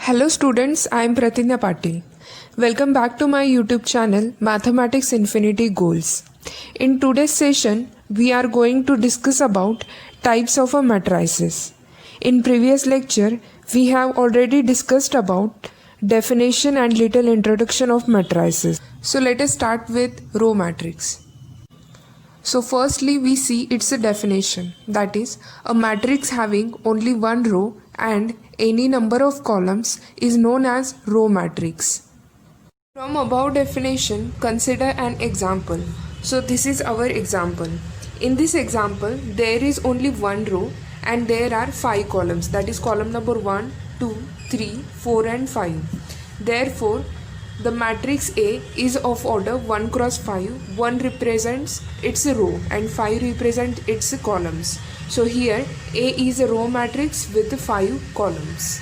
Hello students, I am Pratidya Patil. Welcome back to my YouTube channel Mathematics Infinity Goals. In today's session, we are going to discuss about types of a matrices. In previous lecture, we have already discussed about definition and little introduction of matrices. So let us start with row matrix. So firstly we see its a definition, that is a matrix having only one row and any number of columns is known as row matrix. From above definition, consider an example. So this is our example. In this example, there is only one row and there are 5 columns, that is column number 1, 2, 3, 4 and 5. Therefore, the matrix A is of order 1 cross 5. 1 represents its row and 5 represent its columns. So here A is a row matrix with 5 columns.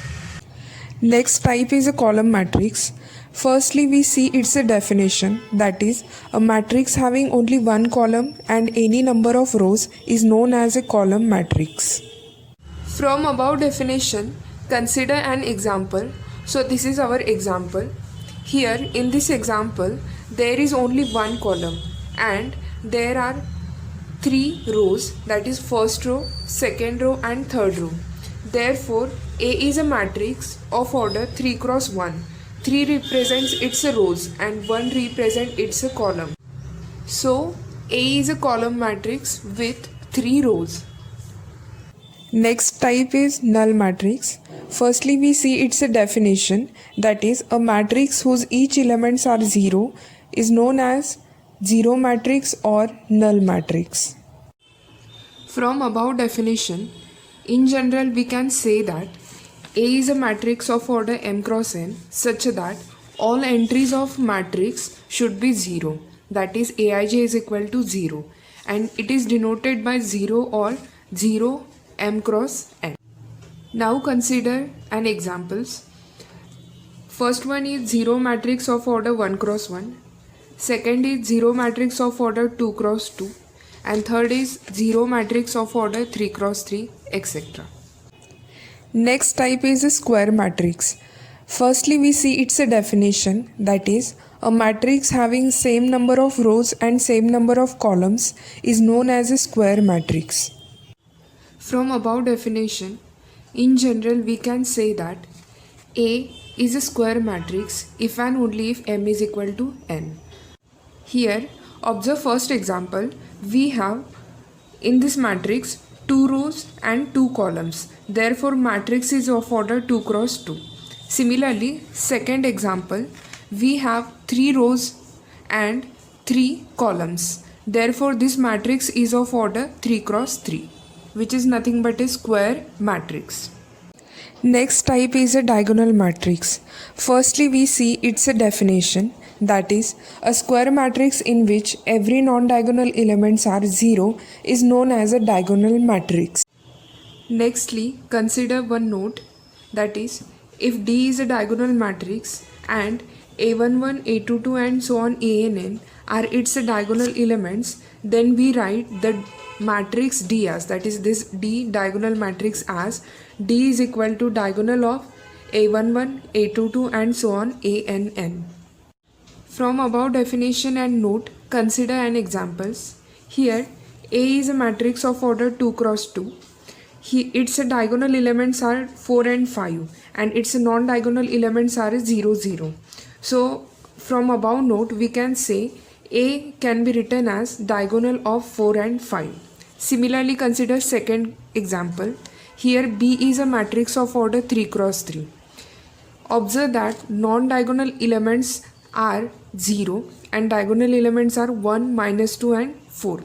Next type is a column matrix. Firstly we see its a definition, that is a matrix having only one column and any number of rows is known as a column matrix. From above definition, consider an example. So this is our example. Here in this example, there is only one column and there are 3 rows, that is first row, second row and third row. Therefore, A is a matrix of order 3 cross 1. 3 represents its rows and 1 represents its column. So, A is a column matrix with 3 rows. Next type is null matrix. Firstly we see its a definition, that is a matrix whose each elements are 0 is known as zero matrix or null matrix. From above definition, in general we can say that A is a matrix of order m cross n such that all entries of matrix should be 0, that is Aij is equal to 0, and it is denoted by 0 or 0 m cross n. Now consider an examples. First one is 0 matrix of order 1 cross 1. Second is 0 matrix of order 2 cross 2. And third is 0 matrix of order 3 cross 3, etc. Next type is a square matrix. Firstly we see its a definition, that is a matrix having same number of rows and same number of columns is known as a square matrix. From above definition, in general we can say that A is a square matrix if and only if m is equal to n. Here observe first example. We have in this matrix 2 rows and 2 columns. Therefore matrix is of order 2 cross 2. Similarly, second example, we have 3 rows and 3 columns. Therefore this matrix is of order 3 cross 3, which is nothing but a square matrix. Next type is a diagonal matrix. Firstly we see its a definition, that is a square matrix in which every non-diagonal elements are 0 is known as a diagonal matrix. Nextly, consider one note, that is if D is a diagonal matrix and A11, A22 and so on ANN are its diagonal elements, then we write the matrix D as, that is this D diagonal matrix as D is equal to diagonal of A11, A22 and so on ANN. From above definition and note, consider an examples. Here A is a matrix of order 2 cross 2. Its diagonal elements are 4 and 5 and its non-diagonal elements are 0, 0. So from above note we can say A can be written as diagonal of 4 and 5. Similarly consider second example. Here B is a matrix of order 3 cross 3. Observe that non-diagonal elements are 0 and diagonal elements are 1, -2 and 4.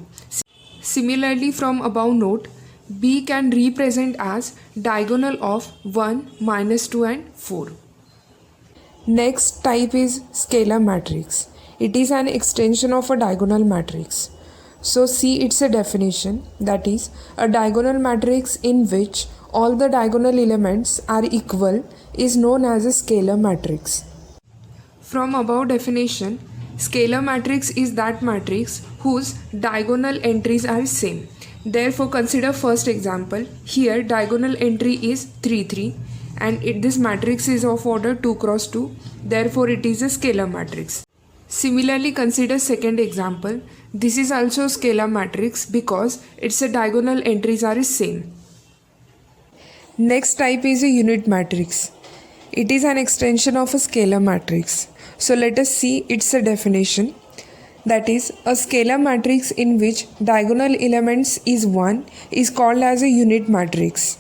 Similarly from above note, B can represent as diagonal of 1, -2 and 4. Next type is scalar matrix. It is an extension of a diagonal matrix. So see its a definition, that is a diagonal matrix in which all the diagonal elements are equal is known as a scalar matrix. From above definition, scalar matrix is that matrix whose diagonal entries are same. Therefore consider first example. Here diagonal entry is 3, 3 and this matrix is of order 2 cross 2, therefore it is a scalar matrix. Similarly, consider second example. This is also scalar matrix because its diagonal entries are same. Next type is a unit matrix. It is an extension of a scalar matrix. So let us see its definition. That is, a scalar matrix in which diagonal elements is 1 is called as a unit matrix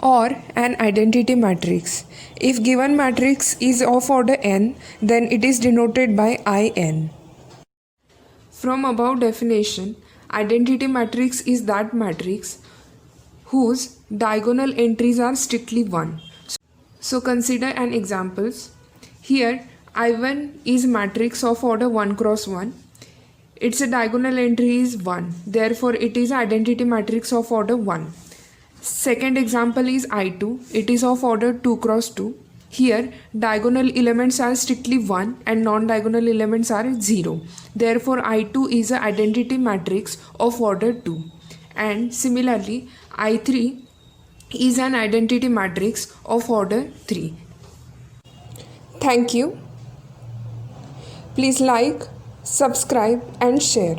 or an identity matrix. If given matrix is of order n, then it is denoted by In. From above definition, identity matrix is that matrix whose diagonal entries are strictly 1. So consider an examples. Here I1 is matrix of order 1 cross 1. Its diagonal entry is 1. Therefore it is identity matrix of order 1. Second example is I2. It is of order 2 cross 2. Here diagonal elements are strictly 1 and non-diagonal elements are 0. Therefore I2 is an identity matrix of order 2. And similarly I3 is an identity matrix of order 3. Thank you. Please like, subscribe and share.